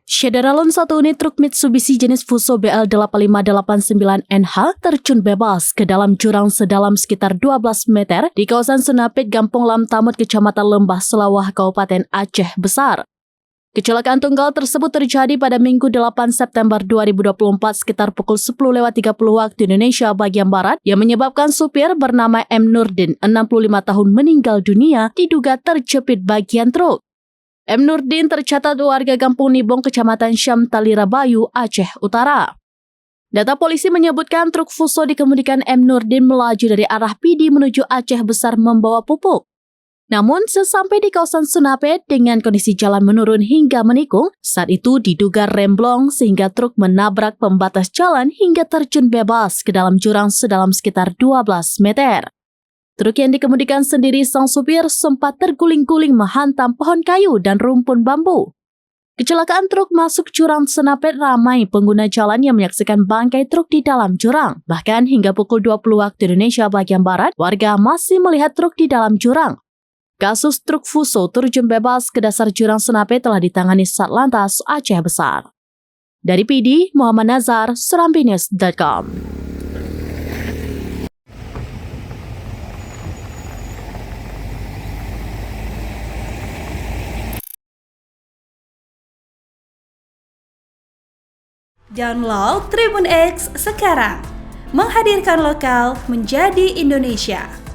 Syederalun satu unit truk Mitsubishi jenis Fuso BL8589NH terjun bebas ke dalam jurang sedalam sekitar 12 meter di kawasan Sunapit, Gampong Lamtamut, Kecamatan Lembah Selawah, Kabupaten Aceh Besar. Kecelakaan tunggal tersebut terjadi pada Minggu 8 September 2024 sekitar pukul 10.30 waktu Indonesia bagian Barat yang menyebabkan supir bernama M. Nurdin, 65 tahun meninggal dunia diduga terjepit bagian truk. M. Nurdin tercatat warga Kampung Nibong, Kecamatan Syam Talirabayu, Aceh Utara. Data polisi menyebutkan truk Fuso dikemudikan M. Nurdin melaju dari arah Pidi menuju Aceh Besar membawa pupuk. Namun, sesampai di kawasan Sunapit dengan kondisi jalan menurun hingga menikung, saat itu diduga remblong sehingga truk menabrak pembatas jalan hingga terjun bebas ke dalam jurang sedalam sekitar 12 meter. Truk yang dikemudikan sendiri sang supir sempat terguling-guling menghantam pohon kayu dan rumpun bambu. Kecelakaan truk masuk jurang Sunapit ramai pengguna jalan yang menyaksikan bangkai truk di dalam jurang. Bahkan hingga pukul 20 waktu Indonesia bagian Barat, warga masih melihat truk di dalam jurang. Kasus truk Fuso terjun bebas ke dasar jurang Sunapit telah ditangani Satlantas Aceh Besar. Dari PD, Muhammad Nazar, serambinews.com. Download Tribun X sekarang, menghadirkan lokal menjadi Indonesia.